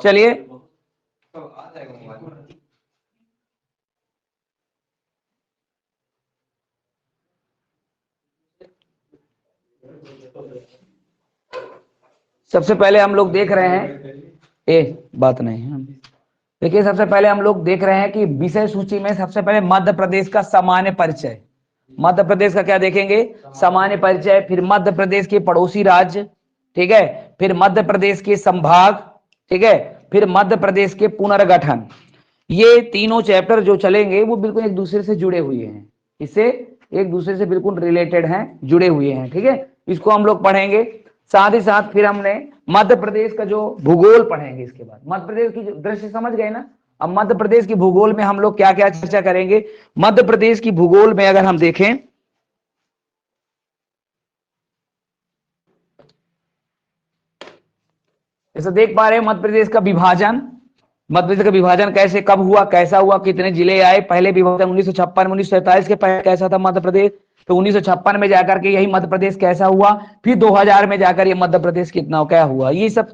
चलिए सबसे पहले हम लोग देख रहे हैं बात नहीं है। देखिए सबसे पहले हम लोग देख रहे हैं कि विषय सूची में सबसे पहले मध्य प्रदेश का सामान्य परिचय। मध्य प्रदेश का क्या देखेंगे? सामान्य परिचय। फिर मध्य प्रदेश के पड़ोसी राज्य, ठीक है। फिर मध्य प्रदेश के संभाग, ठीक है। फिर मध्य प्रदेश के पुनर्गठन। ये तीनों चैप्टर जो चलेंगे वो बिल्कुल एक दूसरे से जुड़े हुए हैं, इससे एक दूसरे से बिल्कुल रिलेटेड हैं, जुड़े हुए हैं, ठीक है। इसको हम लोग पढ़ेंगे। साथ ही साथ फिर हमने मध्य प्रदेश का जो भूगोल पढ़ेंगे। इसके बाद मध्य प्रदेश की दृश्य समझ गए ना। अब मध्य प्रदेश की भूगोल में हम लोग क्या क्या चर्चा करेंगे? मध्य प्रदेश की भूगोल में अगर हम देखें, जैसे देख पा रहे हैं मध्य प्रदेश का विभाजन। मध्य प्रदेश का विभाजन कैसे, कब हुआ, कैसा हुआ, कितने जिले आए? पहले विभाजन 1956 में, 1947 के पहले कैसा था मध्य प्रदेश? तो 1956 में जाकर के यही मध्य प्रदेश कैसा हुआ? फिर 2000 में जाकर ये मध्य प्रदेश कितना क्या हुआ, ये सब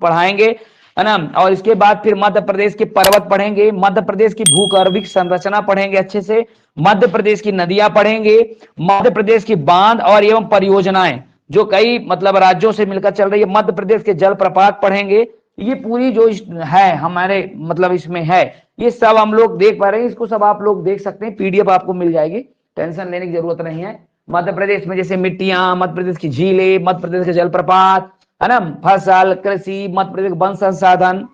पढ़ाएंगे, है ना। और इसके बाद फिर मध्य प्रदेश के पर्वत पढ़ेंगे, मध्य प्रदेश की भूगर्भिक संरचना पढ़ेंगे अच्छे से, मध्य प्रदेश की नदियां पढ़ेंगे, मध्य प्रदेश की बांध और एवं परियोजनाएं जो कई मतलब राज्यों से मिलकर चल रही है, मध्य प्रदेश के जलप्रपात पढ़ेंगे। ये पूरी जो है हमारे मतलब इसमें है, ये सब हम लोग देख पा रहे हैं। इसको सब आप लोग देख सकते हैं, पीडीएफ आपको मिल जाएगी, टेंशन लेने की जरूरत नहीं है। मध्य प्रदेश में जैसे मिट्टियां, मध्य प्रदेश की झीलें, मध्य प्रदेश के जलप्रपात, है ना, फसल, कृषि, मध्य प्रदेश वन संसाधन,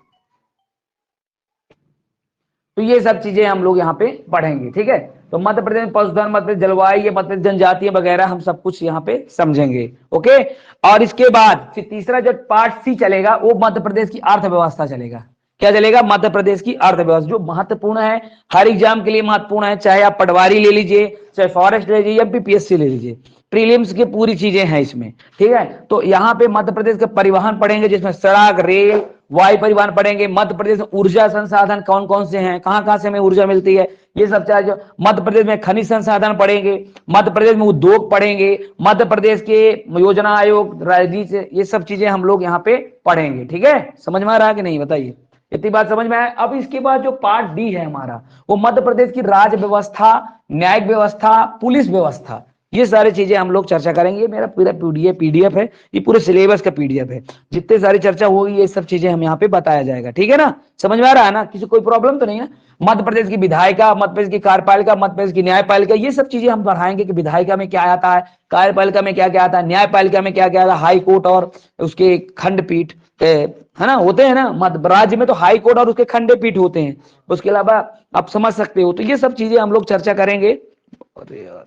तो ये सब चीजें हम लोग यहाँ पे पढ़ेंगे, ठीक है। तो मध्य प्रदेश में पशुधन, मध्य प्रदेश जलवायु, ये मध्य प्रदेश जनजातीय वगैरह हम सब कुछ यहाँ पे समझेंगे, ओके। और इसके बाद फिर तीसरा जो पार्ट सी चलेगा वो मध्य प्रदेश की अर्थव्यवस्था चलेगा। क्या चलेगा? मध्य प्रदेश की अर्थव्यवस्था, जो महत्वपूर्ण है, हर एग्जाम के लिए महत्वपूर्ण है, चाहे आप पटवारी ले लीजिए, चाहे फॉरेस्ट ले लीजिए या बीपीएससी ले लीजिए, प्रीलिम्स की पूरी चीजें हैं इसमें, ठीक है। तो यहाँ पे मध्य प्रदेश के परिवहन पढ़ेंगे, जिसमें सड़क, रेल, वायु परिवहन पढ़ेंगे। मध्य प्रदेश में ऊर्जा संसाधन कौन कौन से हैं, कहां कहां से हमें ऊर्जा मिलती है, ये सब चाहे। मध्य प्रदेश में खनिज संसाधन पढ़ेंगे, मध्य प्रदेश में उद्योग पढ़ेंगे, मध्य प्रदेश के योजना आयोग, राज्य, ये सब चीजें हम लोग यहाँ पे पढ़ेंगे, ठीक है। समझ में आ रहा है कि नहीं, बताइए, इतनी बात समझ में आए? अब इसके बाद जो पार्ट डी है हमारा, वो मध्य प्रदेश की राज्य व्यवस्था, न्यायिक व्यवस्था, पुलिस व्यवस्था, ये सारी चीजें हम लोग चर्चा करेंगे। मेरा पूरा पीडीएफ है, ये पूरे सिलेबस का पीडीएफ है, जितने सारी चर्चा होगी ये सब चीजें हम यहाँ पे बताया जाएगा, ठीक है ना। समझ में आ रहा है ना, किसी कोई प्रॉब्लम तो नहीं है? मध्य प्रदेश की विधायिका, मध्य प्रदेश की कार्यपालिका, मध्य प्रदेश की न्यायपालिका, ये सब चीजें हम पढ़ाएंगे कि विधायिका में क्या आता है, कार्यपालिका में क्या क्या आता है, न्यायपालिका में क्या क्या आता है, हाई कोर्ट और उसके खंडपीठ, है ना, होते हैं ना। मध्य राज्य में तो हाई कोर्ट और उसके खंडपीठ होते हैं, उसके अलावा आप समझ सकते हो। तो ये सब चीजें हम लोग चर्चा करेंगे। अरे यार,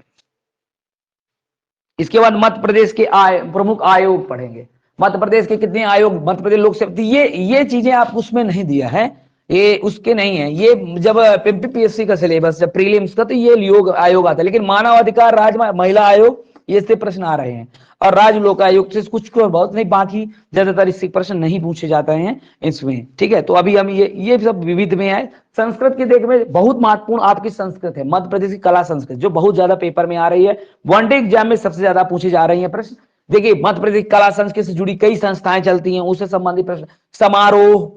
इसके बाद मध्य प्रदेश के प्रमुख आयोग पढ़ेंगे। मध्य प्रदेश के कितने आयोग, मध्य प्रदेश लोक सेवा, ये चीजें आप उसमें नहीं दिया है, ये उसके नहीं है। ये जब पीपीएससी का सिलेबस, जब प्रीलिम्स का, तो ये योग आयोग आता है। लेकिन मानव अधिकार, राज्य महिला आयोग, ये से प्रश्न आ रहे हैं, और राज्य लोक आयोग से कुछ बहुत नहीं, बाकी ज्यादातर इससे प्रश्न नहीं पूछे जाते हैं इसमें, ठीक है। तो अभी हम ये सब विविध में है। संस्कृत की देख में बहुत महत्वपूर्ण आपकी संस्कृत है, मध्य प्रदेश की कला संस्कृत, जो बहुत ज्यादा पेपर में आ रही है, वनडे एग्जाम में सबसे ज्यादा पूछी जा रही है प्रश्न। देखिए मध्य प्रदेश कला संस्कृति से जुड़ी कई संस्थाएं चलती हैं, उससे संबंधित प्रश्न, समारोह,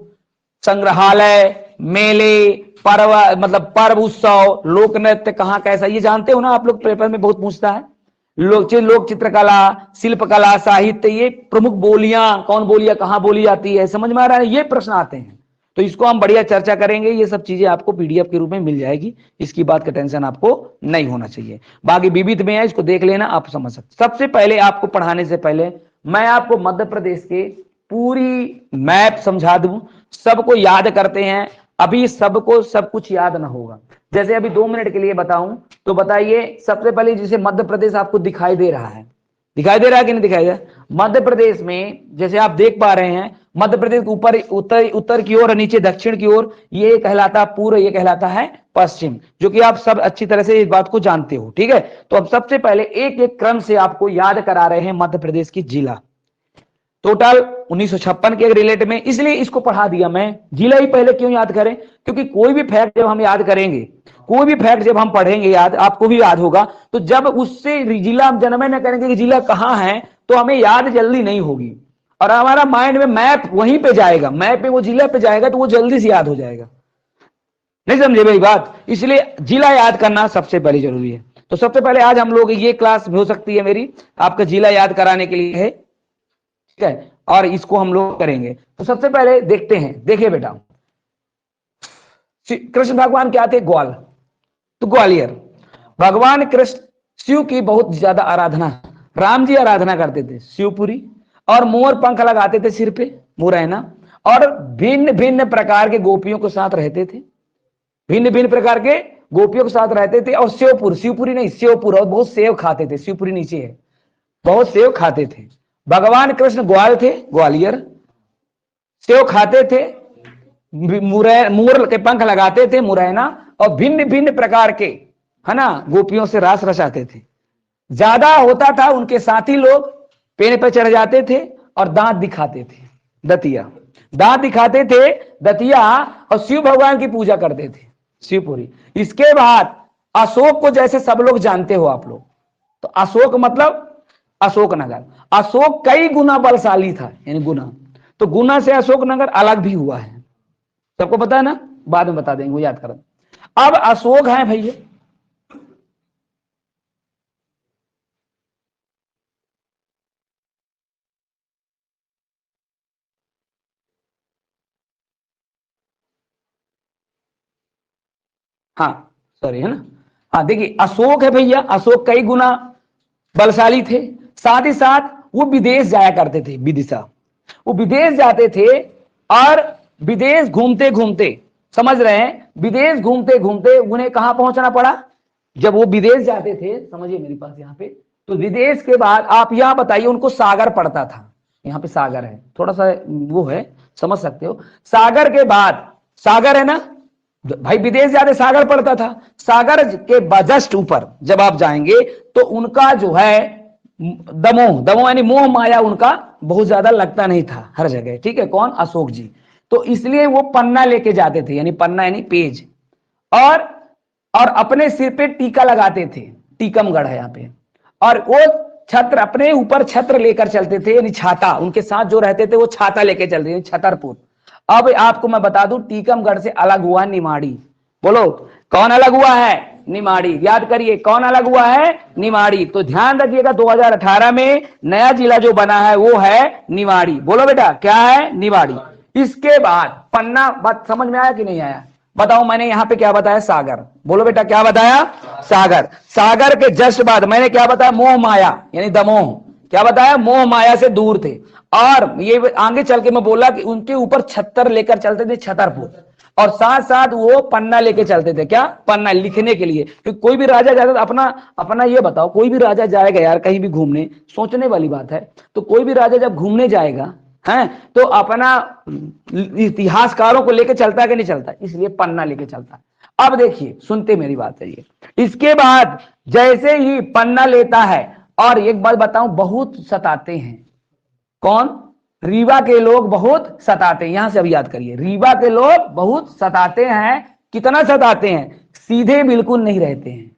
संग्रहालय, मेले, पर्व, मतलब पर्व, उत्सव, लोक नृत्य कहाँ कैसा, ये जानते हो ना आप लोग, पेपर में बहुत पूछता है। लोक चित्रकला, शिल्पकला, साहित्य, ये प्रमुख बोलियां, कौन बोलियां कहाँ बोली जाती है, समझ में आ रहा है, ये प्रश्न आते हैं। तो इसको हम बढ़िया चर्चा करेंगे, ये सब चीजें आपको पीडीएफ के रूप में मिल जाएगी, इसकी बात का टेंशन आपको नहीं होना चाहिए। बाकी विविध में है, इसको देख लेना, आप समझ सकते। सबसे पहले आपको पढ़ाने से पहले मैं आपको मध्य प्रदेश के पूरी मैप समझा दूं, सबको याद करते हैं। अभी सबको सब कुछ याद ना होगा, जैसे अभी 2 मिनट के लिए बताऊं तो बताइए। सबसे पहले जिसे मध्य प्रदेश आपको दिखाई दे रहा है, दिखाई दे रहा है कि नहीं दिखाई दे रहा? मध्य प्रदेश में जैसे आप देख पा रहे हैं, मध्य प्रदेश ऊपर उत्तर की ओर और नीचे दक्षिण की ओर, ये कहलाता पूर्व, ये कहलाता है पश्चिम, जो कि आप सब अच्छी तरह से इस बात को जानते हो, ठीक है। तो अब सबसे पहले एक एक क्रम से आपको याद करा रहे हैं मध्य प्रदेश की जिला। टोटल 1956 के रिलेट में, इसलिए इसको पढ़ा दिया मैं। जिला ही पहले क्यों याद करें? क्योंकि कोई भी फैक्ट जब हम याद करेंगे, कोई भी फैक्ट जब हम पढ़ेंगे, याद आपको भी याद होगा, तो जब उससे जिला हम जनमय न करेंगे कि जिला कहां है, तो हमें याद जल्दी नहीं होगी। और हमारा माइंड में मैप वहीं पे जाएगा, मैप में वो जिला पे जाएगा तो वो जल्दी से याद हो जाएगा। नहीं समझे मेरी बात? इसलिए जिला याद करना सबसे पहले जरूरी है। तो सबसे पहले आज हम लोग, ये क्लास हो सकती है मेरी आपका जिला याद कराने के लिए है, ठीक है, और इसको हम लोग करेंगे। तो सबसे पहले देखते हैं, देखिए बेटा, कृष्ण भगवान क्या थे? ग्वाल, तो ग्वालियर। भगवान कृष्ण शिव की बहुत ज्यादा आराधना, राम जी आराधना करते थे शिवपुरी, और मोर पंख लगाते थे सिर पे, मुरैना, और भिन्न भिन्न प्रकार के गोपियों के साथ रहते थे, भिन्न भिन्न प्रकार के गोपियों के साथ रहते थे। और शिवपुर, शिवपुरी नहीं शिवपुर, और बहुत सेव खाते थे, शिवपुरी नीचे है, बहुत सेव खाते थे। भगवान कृष्ण ग्वाल थे, ग्वालियर, सेव खाते थे, मोर के पंख लगाते थे, मुरैना, और भिन्न भिन्न प्रकार के, है ना, गोपियों से रास रचाते थे। ज्यादा होता था उनके साथी लोग पेड़ पर चढ़ जाते थे और दांत दिखाते थे, दतिया, दांत दिखाते थे, दतिया, और शिव भगवान की पूजा करते थे, शिवपुरी। इसके बाद अशोक को जैसे सब लोग जानते हो आप लोग, तो अशोक मतलब अशोक नगर। अशोक कई गुना बलशाली था, यानी गुना, तो गुना से अशोक नगर अलग भी हुआ है, सबको पता है ना, बाद में बता देंगे, वो याद करें। अब अशोक है भैया, हाँ सॉरी, है ना, हाँ देखिए अशोक है भैया, अशोक कई गुना बलशाली थे, साथ ही साथ वो विदेश जाया करते थे, विदिशा, वो विदेश जाते थे, और विदेश घूमते घूमते, समझ रहे हैं, विदेश घूमते घूमते उन्हें कहां पहुंचना पड़ा? जब वो विदेश जाते थे, समझिए मेरे पास यहाँ पे, तो विदेश के बाद आप यहां बताइए, उनको सागर पड़ता था, यहाँ पे सागर है, थोड़ा सा वो है, समझ सकते हो। सागर के बाद, सागर है ना भाई, विदेश जाते सागर पड़ता था, सागर के जस्ट ऊपर जब आप जाएंगे तो उनका जो है दमोह, दमोह यानी मोह माया उनका बहुत ज्यादा लगता नहीं था हर जगह, ठीक है, कौन? अशोक जी। तो इसलिए वो पन्ना लेके जाते थे, यानी पन्ना यानी पेज, और और अपने सिर पे टीका लगाते थे, टीकमगढ़ है यहाँ पे, और वो छत्र अपने ऊपर छत्र लेकर चलते थे, यानी छाता, उनके साथ जो रहते थे वो छाता लेके चलते थे, छतरपुर। अब आपको मैं बता दूं, टीकमगढ़ से अलग हुआ निमाड़ी, बोलो कौन अलग हुआ है? निमाड़ी, याद करिए कौन अलग हुआ है? निमाड़ी। तो ध्यान रखिएगा 2018 में नया जिला जो बना है वो है निमाड़ी, बोलो बेटा क्या है? निमाड़ी। इसके बाद पन्ना, बात समझ में आया कि नहीं आया? बताओ, मैंने यहाँ पे क्या बताया? सागर, बोलो बेटा क्या बताया? सागर। सागर के जस्ट बाद मैंने क्या बताया? मोह माया यानी दमोह, क्या बताया? मोह माया से दूर थे, और ये आगे चल के मैं बोला कि उनके ऊपर छत्तर लेकर चलते थे, छतरपुर, और साथ साथ वो पन्ना लेके चलते थे, क्या? पन्ना, लिखने के लिए। तो कोई भी राजा जाता था, अपना अपना ये बताओ, कोई भी राजा जाएगा यार कहीं भी घूमने, सोचने वाली बात है, तो कोई भी राजा जब घूमने जाएगा है तो अपना इतिहासकारों को लेके चलता है कि नहीं चलता? इसलिए पन्ना लेके चलता है। अब देखिए, सुनते मेरी बात है ये, इसके बाद जैसे ही पन्ना लेता है, और एक बात बताऊं, बहुत सताते हैं, कौन? रीवा के लोग बहुत सताते हैं, यहां से अब याद करिए, रीवा के लोग बहुत सताते हैं। कितना सताते हैं? सीधे बिल्कुल नहीं रहते हैं।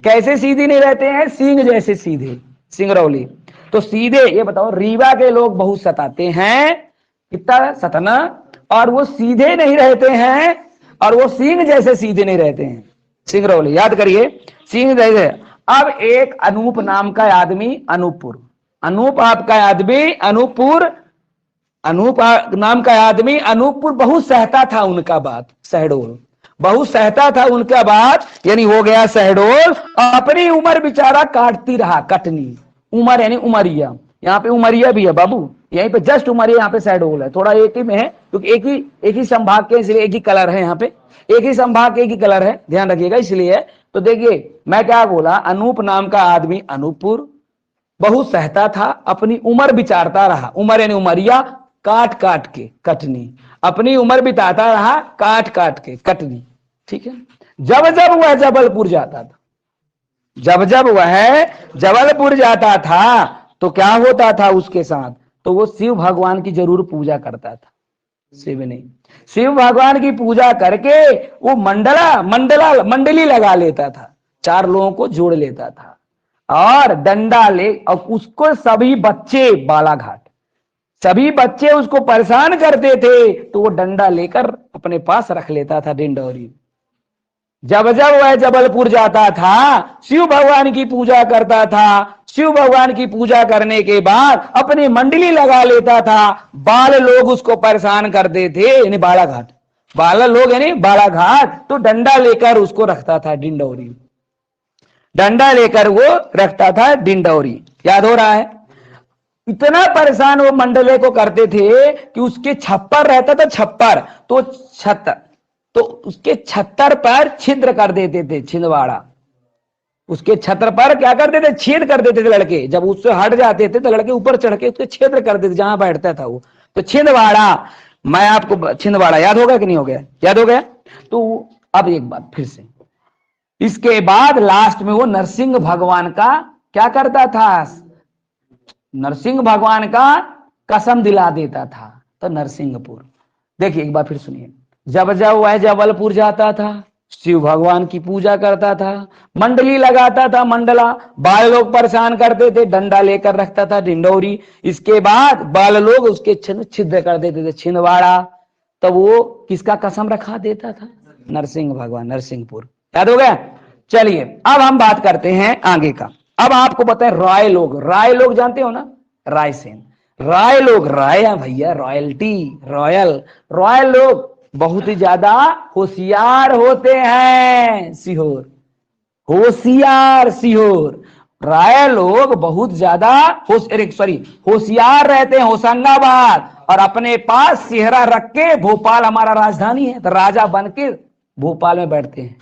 कैसे सीधे नहीं रहते हैं? सींग जैसे सीधे, सिंगरौली। तो सीधे, ये बताओ, रीवा के लोग बहुत सताते हैं, कितना सतना, और वो सीधे नहीं रहते हैं, और वो सींग जैसे सीधे नहीं रहते हैं, सिंगरौली, याद करिए, सींग जैसे। अब एक अनूप नाम का आदमी, अनूपपुर, अनूप आपका आदमी अनूपपुर, अनूप नाम का आदमी अनूपपुर बहुत सहता था उनका बात, शहडोल बहुत सहता था उनका बात, यानी हो गया शहडोल। अपनी उम्र बेचारा काटती रहा, कटनी, उमर यानी उमरिया, यहाँ पे उमरिया भी है बाबू, यहीं पे जस्ट उमरिया, यहाँ पे शहडोल है, थोड़ा एक ही में है, क्योंकि एक ही संभाग के, इसलिए एक ही कलर है, यहाँ पे एक ही संभाग के एक ही कलर है, ध्यान रखिएगा, इसलिए। तो देखिए मैं क्या बोला, अनूप नाम का आदमी अनूपपुर बहुत सहता था, अपनी उम्र विचारता रहा, उम्र यानी उमरिया, काट काट के कटनी, अपनी उम्र बिताता रहा काट काट के कटनी, ठीक है। जब जब वह जबलपुर जाता था, जब जब वह जबलपुर जाता था, तो क्या होता था उसके साथ? तो वो शिव भगवान की जरूर पूजा करता था, शिव नहीं, शिव भगवान की पूजा करके वो मंडली लगा लेता था, 4 लोगों को जोड़ लेता था, और डंडा ले, और उसको सभी बच्चे बालाघाट, सभी बच्चे उसको परेशान करते थे तो वो डंडा लेकर अपने पास रख लेता था डिंडोरी। जब जब वह जबलपुर जाता था शिव भगवान की पूजा करता था। शिव भगवान की पूजा करने के बाद अपनी मंडली लगा लेता था। बाल लोग उसको परेशान करते थे, यानी बालाघाट, बाला लोग यानी बालाघाट, तो डंडा लेकर उसको रखता था डिंडोरी, डंडा लेकर वो रखता था डिंडोरी। याद हो रहा है? इतना परेशान वो मंडले को करते थे कि उसके छप्पर रहता था, छप्पर तो छत, तो उसके छत्तर पर छिद्र कर देते थे, छिंदवाड़ा। उसके छत्र पर क्या करते थे? छेद कर देते थे लड़के। जब उससे हट जाते थे तो लड़के ऊपर चढ़ के उसके छेद कर देते जहां बैठता था वो, तो छिंदवाड़ा। मैं आपको छिंदवाड़ा याद होगा कि नहीं हो गया? याद हो गया। तो अब एक बात फिर से, इसके बाद लास्ट में वो नरसिंह भगवान का क्या करता था? नरसिंह भगवान का कसम दिला देता था। तो नरसिंहपुर, देखिए एक बार फिर सुनिए। जब जब वह जबलपुर जाता था शिव भगवान की पूजा करता था, मंडली लगाता था, मंडला, बाल लोग परेशान करते थे, डंडा लेकर रखता था डिंडोरी। इसके बाद बाल लोग उसके छिद्र कर देते थे, छिंदवाड़ा। तो वो किसका कसम रखा देता था? नरसिंह भगवान, नरसिंहपुर। याद हो गया? चलिए अब हम बात करते हैं आगे का। अब आपको बताएं राय लोग, राय लोग जानते हो ना? रायसेन, राय लोग, राय है भैया, रॉयल्टी, रॉयल, रॉयल लोग बहुत ही ज्यादा होशियार होते हैं। सीहोर, होशियार सीहोर, राय लोग बहुत ज्यादा होशियार रहते हैं, होशंगाबाद, और अपने पास सेहरा रख के, भोपाल हमारा राजधानी है तो राजा बन के भोपाल में बैठते हैं।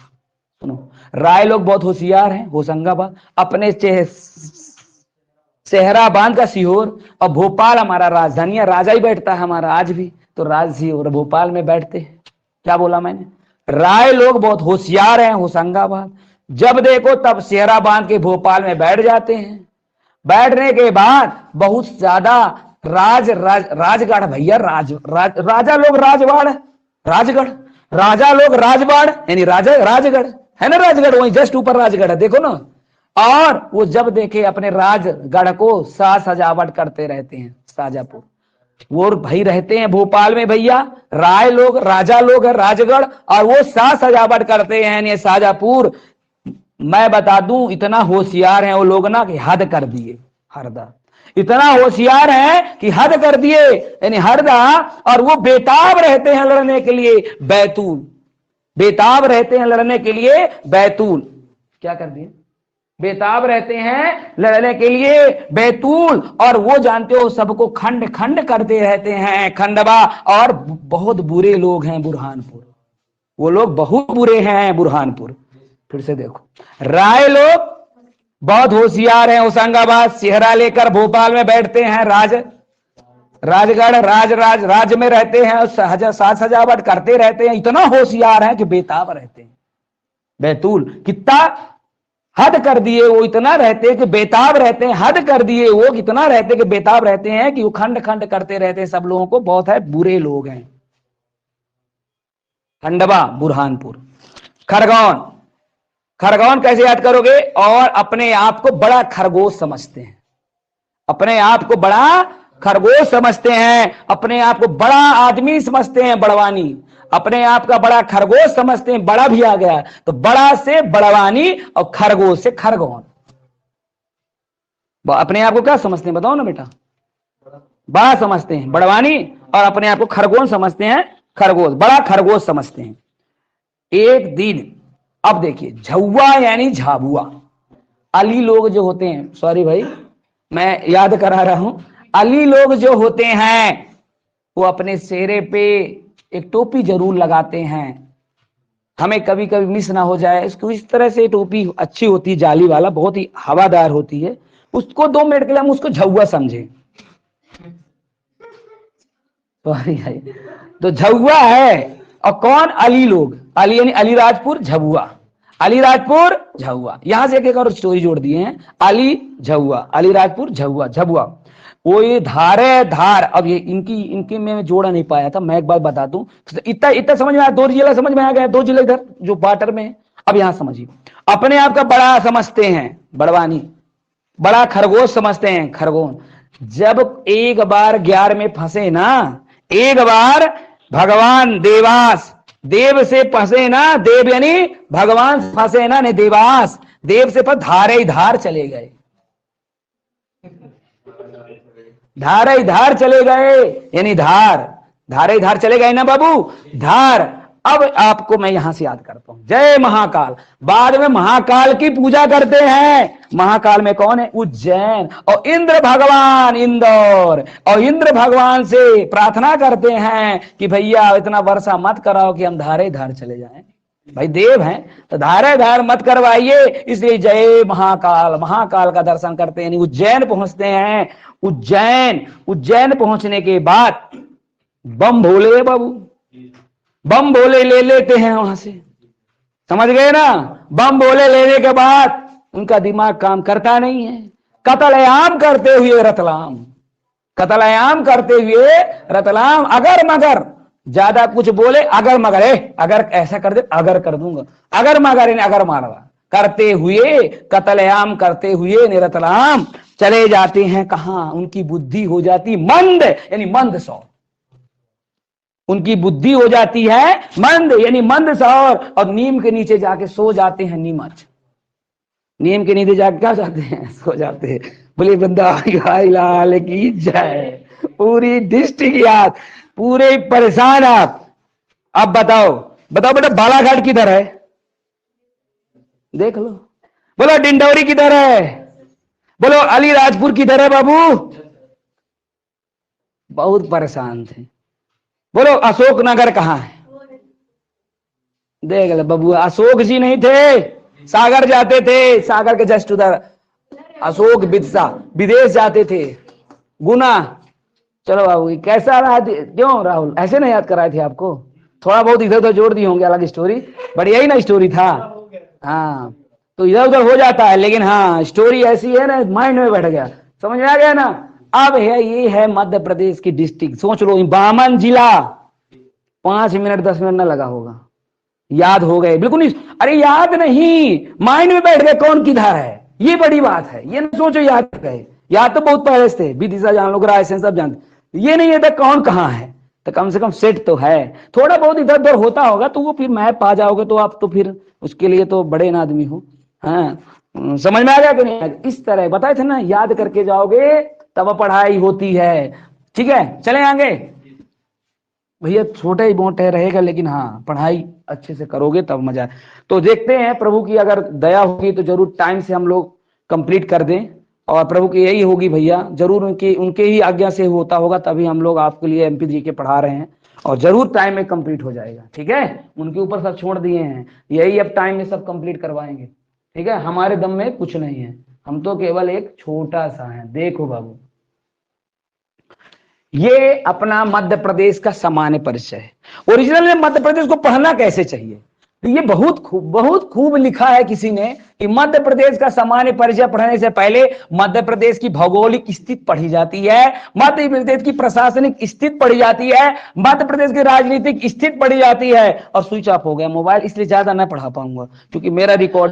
सुनो, राय लोग बहुत होशियार हैं, होशंगाबाद, अपने सेहरा बांध का सीहोर, और भोपाल हमारा राजधानी है, राजा ही बैठता है हमारा आज भी, तो राज सीहोर भोपाल में बैठते हैं। क्या बोला मैंने? राय लोग बहुत होशियार हैं, होशंगाबाद, जब देखो तब सेहरा बांध के भोपाल में बैठ जाते हैं। बैठने के बाद बहुत ज्यादा राजगढ़ भैया, राजा लोग राजवाड़, राजगढ़, राजा लोग राजवाड़, यानी राजगढ़ है ना, राजगढ़ वहीं जस्ट ऊपर राजगढ़ है, देखो ना। और वो जब देखे अपने राजगढ़ को साज सजावट करते रहते हैं, शाजापुर, वो भाई रहते हैं भोपाल में भैया, राय लोग, राजा लोग है राजगढ़, और वो साज सजावट करते हैं ये शाजापुर। मैं बता दूं इतना होशियार हैं वो लोग ना कि हद कर दिए, हरदा, इतना होशियार है कि हद कर दिए, यानी हरदा। और वो बेताब रहते हैं लड़ने के लिए बैतूल, बेताब रहते हैं लड़ने के लिए बैतूल। क्या कर दिए? बेताब रहते हैं लड़ने के लिए बैतूल। और वो जानते हो सबको खंड खंड करते रहते हैं, खंडवा। और बहुत बुरे लोग हैं बुरहानपुर, वो लोग बहुत बुरे हैं बुरहानपुर। फिर से देखो, राय लोग बहुत होशियार हैं, होशंगाबाद सेहरा लेकर भोपाल में बैठते हैं, राजगढ़ राज में रहते हैं, साज सजावट करते रहते हैं, इतना होशियार है कि बेताब रहते हैं। बैतूल कितना हद कर दिए, वो इतना रहते हैं कि बेताब रहते हैं, हद कर दिए वो कितना रहते कि बेताब रहते हैं कि वो खंड खंड करते रहते हैं सब लोगों को, बहुत है बुरे लोग हैं। खंडवा, बुरहानपुर, खरगोन, खरगोन कैसे याद करोगे? और अपने आप को बड़ा खरगोश समझते हैं, अपने आप को बड़ा खरगोश समझते हैं, अपने आप को बड़ा आदमी समझते हैं, बड़वानी, अपने आप का बड़ा खरगोश समझते हैं, बड़ा भी आ गया तो बड़ा से बड़वानी और खरगोश से खरगोन। अपने आप को क्या समझते हैं बताओ ना बेटा? बड़ा समझते हैं बड़वानी, और अपने आप को खरगोन समझते हैं, खरगोश, बड़ा खरगोश समझते हैं। एक दिन, अब देखिए, झुआ यानी झाबुआ, अली लोग जो होते हैं, सॉरी भाई मैं याद करा रहा हूं, अली लोग जो होते हैं वो अपने चेहरे पे एक टोपी जरूर लगाते हैं, हमें कभी कभी मिस ना हो जाए इसको, इस तरह से टोपी अच्छी होती है, जाली वाला, बहुत ही हवादार होती है, उसको 2 मिनट के लिए हम उसको झुआ समझे। तो झुआ है, और कौन? अली लोग, अली यानी अलीराजपुर झुआ, अलीराजपुर झुआ, यहां से एक और स्टोरी जोड़ दिए हैं, अली झुआ, अलीराजपुर झुआ, झुआ वो ये धारे धार। अब ये इनकी मैं जोड़ा नहीं पाया था, मैं एक बार बता दूं, इतना समझ में आया, 2 जिला समझ में आ गया, 2 जिले इधर जो बॉर्डर में है। अब यहां समझिए, अपने आप का बड़ा समझते हैं बड़वानी, बड़ा खरगोश समझते हैं खरगोन, जब एक बार 11 में फंसे ना, एक बार भगवान देवास, देव से फंसे ना, देव यानी भगवान से फंसे ना, ने देवास, देव से पर धारे ही धार चले गए, धारे ही धार चले गए, यानी धार, धारे ही धार चले गए ना बाबू, धार। अब आपको मैं यहां से याद करता हूं, जय महाकाल। बाद में महाकाल की पूजा करते हैं। महाकाल में कौन है? उज्जैन। और इंद्र भगवान इंदौर, और इंद्र भगवान से प्रार्थना करते हैं कि भैया इतना वर्षा मत कराओ कि हम धारे धार चले जाएं। भाई देव हैं तो धारे धार मत करवाइए, इसलिए जय महाकाल। महाकाल का दर्शन करते हैं, उज्जैन पहुंचते हैं। उज्जैन, उज्जैन पहुंचने के बाद बम भोले बाबू, बम भोले ले लेते हैं वहां से, समझ गए ना। बम भोले लेने के बाद उनका दिमाग काम करता नहीं है। कत्लेआम करते हुए रतलाम, कत्लेआम करते हुए रतलाम, अगर मगर ज्यादा कुछ बोले, अगर मगर अगर ऐसा कर दे, अगर कर दूंगा, अगर मगर अगर मारवा करते हुए, कत्लेआम करते हुए रतलाम चले जाते हैं। कहां? उनकी बुद्धि हो जाती मंद, यानी मंद सौर, उनकी बुद्धि हो जाती है मंद, यानी मंद सौर, और नीम के नीचे जाके सो जाते हैं। नीमच, नीम के नीचे जाके क्या जाते हैं? सो जाते हैं। बोले वृंदावन लाल की जय। पूरी डिस्ट्रिक्ट याद, पूरे परेशान आप। अब बताओ, बताओ बेटा बालाघाट किधर है? देख लो। बोलो डिंडौरी किधर है? बोलो अलीराजपुर किधर है बाबू? बहुत परेशान थे। बोलो अशोकनगर कहां है? देख लो बाबू, अशोक जी नहीं थे, सागर जाते थे, सागर के जस्ट उधर अशोक बिदसा, विदेश जाते थे, गुना। चलो बाबू कैसा रहा? क्यों राहुल ऐसे नहीं याद कराए थे आपको? थोड़ा बहुत इधर उधर जोड़ दिए होंगे, अलग स्टोरी, बट यही ना स्टोरी था। हाँ तो इधर उधर हो जाता है, लेकिन हाँ स्टोरी ऐसी है ना, माइंड में बैठ गया, समझ में आ गया ना। अब है, ये है मध्य प्रदेश की डिस्ट्रिक्ट। सोच लो, बामन जिला, 5 मिनट 10 मिनट ना लगा होगा, याद हो गए बिल्कुल नहीं। अरे याद नहीं, माइंड में बैठ गए कौन किधर है, ये बड़ी बात है। ये ना सोचो याद गए, याद तो बहुत पहले से थे, विदिशा जान लो, रायसेन सब जानते, ये नहीं है कौन कहाँ है, तो कम से कम सेट तो है। थोड़ा बहुत इधर उधर होता होगा तो वो फिर मैप आ जाओगे, तो आप तो फिर उसके लिए तो बड़े ना आदमी हो। हाँ समझ में आ गया कि नहीं? इस तरह बताए थे ना, याद करके जाओगे तब पढ़ाई होती है। ठीक है, चले आगे भैया, छोटे ही मोटे रहेगा, लेकिन हाँ पढ़ाई अच्छे से करोगे तब मजा है। तो देखते हैं, प्रभु की अगर दया होगी तो जरूर टाइम से हम लोग कंप्लीट कर दें, और प्रभु की यही होगी भैया, जरूर उनके ही आज्ञा से होता होगा, तभी हम लोग आपके लिए MP जी के पढ़ा रहे हैं, और जरूर टाइम में कंप्लीट हो जाएगा। ठीक है, उनके ऊपर सब छोड़ दिए हैं, यही अब टाइम में सब कंप्लीट करवाएंगे। ठीक है, हमारे दम में कुछ नहीं है, हम तो केवल एक छोटा सा है। देखो बाबू, ये अपना मध्य प्रदेश का सामान्य परिचय है। ओरिजिनल में मध्य प्रदेश को पढ़ना कैसे चाहिए, तो ये बहुत खूब लिखा है किसी ने कि मध्य प्रदेश का सामान्य परिचय पढ़ने से पहले मध्य प्रदेश की भौगोलिक स्थिति पढ़ी जाती है, मध्य प्रदेश की प्रशासनिक स्थिति पढ़ी जाती है, मध्य प्रदेश की राजनीतिक स्थिति पढ़ी जाती है। और स्विच ऑफ हो गया मोबाइल, इसलिए ज्यादा ना पढ़ा पाऊंगा, क्योंकि मेरा रिकॉर्ड